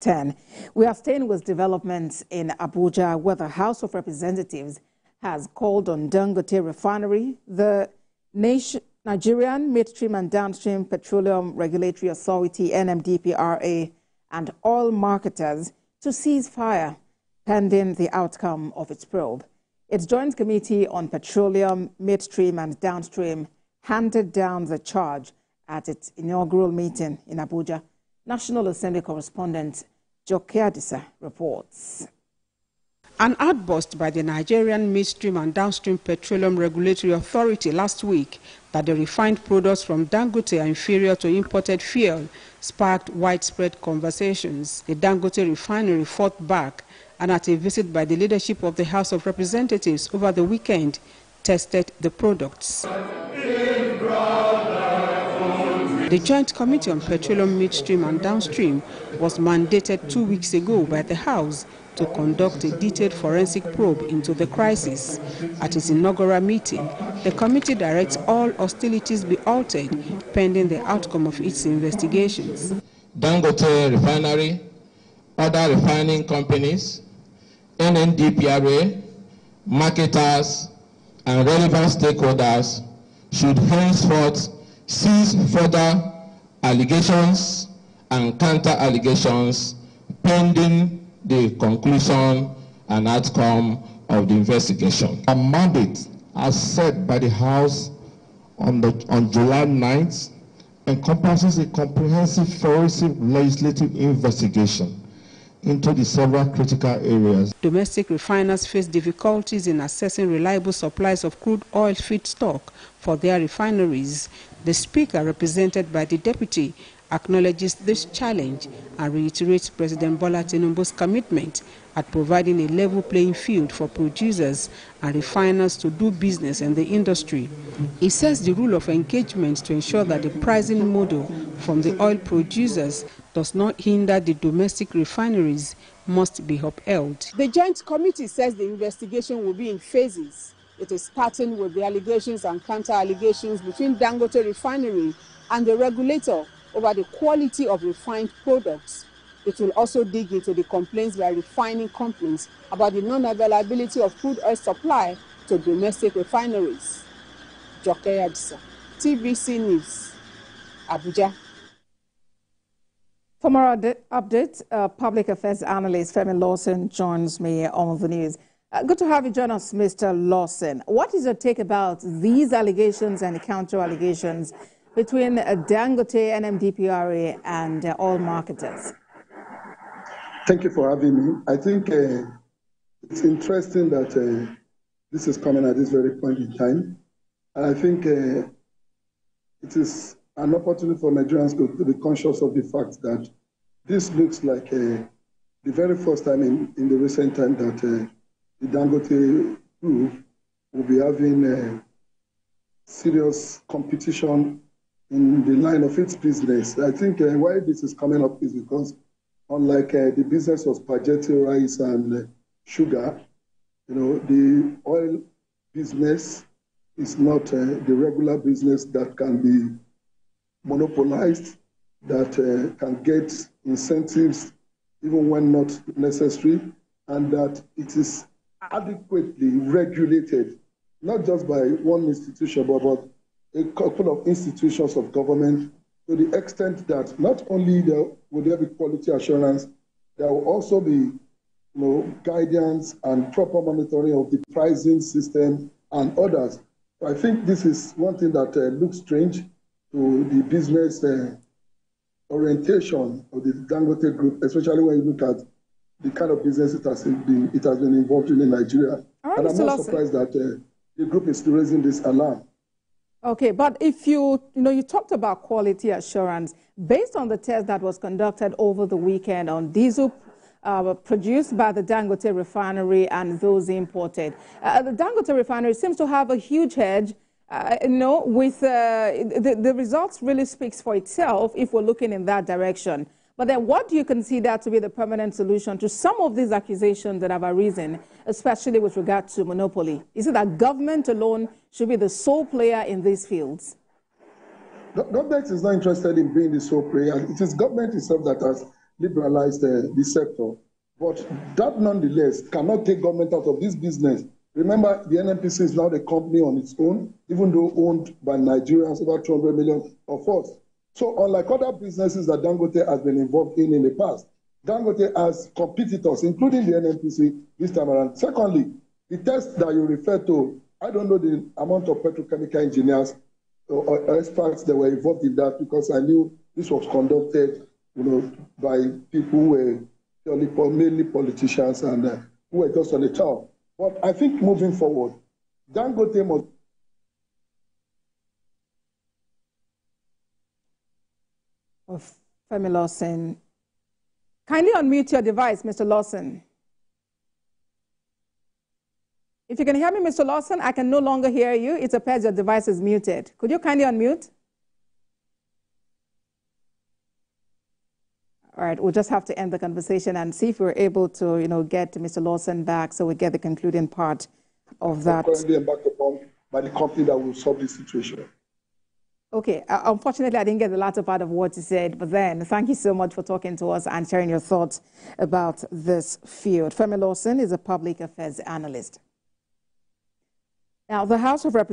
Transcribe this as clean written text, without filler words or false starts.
10. We are staying with developments in Abuja, where the House of Representatives has called on Dangote Refinery, the Nigerian Midstream and Downstream Petroleum Regulatory Authority, NMDPRA, and oil marketers to cease fire pending the outcome of its probe. Its Joint Committee on Petroleum Midstream and Downstream handed down the charge at its inaugural meeting in Abuja. National Assembly correspondent Hostilities reports. An outburst by the Nigerian Midstream and Downstream Petroleum Regulatory Authority last week that the refined products from Dangote are inferior to imported fuel sparked widespread conversations. The Dangote Refinery fought back, and at a visit by the leadership of the House of Representatives over the weekend, tested the products. The Joint Committee on Petroleum Midstream and Downstream was mandated 2 weeks ago by the House to conduct a detailed forensic probe into the crisis. At its inaugural meeting, the committee directs all hostilities be altered pending the outcome of its investigations. Dangote Refinery, other refining companies, NMDPRA, marketers, and relevant stakeholders should henceforth cease further allegations and counter-allegations pending the conclusion and outcome of the investigation. A mandate, as set by the House on July 9th, encompasses a comprehensive forensic legislative investigation into the several critical areas. Domestic refiners face difficulties in accessing reliable supplies of crude oil feedstock for their refineries. The Speaker, represented by the Deputy, acknowledges this challenge and reiterates President Bola Tinubu's commitment at providing a level playing field for producers and refiners to do business in the industry. He says the rule of engagement to ensure that the pricing model from the oil producers does not hinder the domestic refineries must be upheld. The Joint Committee says the investigation will be in phases. It is starting with the allegations and counter-allegations between Dangote Refinery and the regulator over the quality of refined products. It will also dig into the complaints by refining companies about the non-availability of crude oil supply to domestic refineries. Hostilities, TVC News, Abuja. For more updates, public affairs analyst Femi Lawson joins me on the news. Good to have you join us, Mr. Lawson. What is your take about these allegations and counter-allegations between Dangote, NMDPRA, and oil marketers? Thank you for having me. I think it's interesting that this is coming at this very point in time. And I think it is an opportunity for Nigerians to be conscious of the fact that this looks like the very first time in the recent time that the Dangote group will be having serious competition in the line of its business. I think why this is coming up is because unlike the business of spaghetti, rice, and sugar, the oil business is not the regular business that can be monopolized, that can get incentives even when not necessary, and that it is adequately regulated, not just by one institution, but a couple of institutions of government, to the extent that not only will there be quality assurance, there will also be guidance and proper monitoring of the pricing system and others. So I think this is one thing that looks strange to the business orientation of the Dangote group, especially when you look at the kind of business it has been involved in Nigeria. Right, and I'm not surprised that the group is raising this alarm. Okay, but if you talked about quality assurance, based on the test that was conducted over the weekend on diesel produced by the Dangote Refinery and those imported, the Dangote Refinery seems to have a huge edge. With the results really speaks for itself if we're looking in that direction. But then what do you consider to be the permanent solution to some of these accusations that have arisen, especially with regard to monopoly? Is it that government alone should be the sole player in these fields? Government is not interested in being the sole player. It is government itself that has liberalize the sector. But that nonetheless cannot take government out of this business. Remember, the NNPC is now the company on its own, even though owned by Nigerians, over 200 million of us. So unlike other businesses that Dangote has been involved in the past, Dangote has competitors, including the NNPC this time around. Secondly, the test that you refer to, I don't know the amount of petrochemical engineers or experts that were involved in that, because I knew this was conducted, by people who were mainly politicians and who were just on the top. But I think moving forward, Dangote must. Femi Lawson. Kindly unmute your device, Mr. Lawson. If you can hear me, Mr. Lawson, I can no longer hear you. It appears your device is muted. Could you kindly unmute? All right, we'll just have to end the conversation and see if we're able to, get Mr. Lawson back so we get the concluding part of that. Currently embarked upon by the company that will solve this situation. Okay, unfortunately, I didn't get the latter part of what you said, but then thank you so much for talking to us and sharing your thoughts about this field. Femi Lawson is a public affairs analyst. Now, the House of Representatives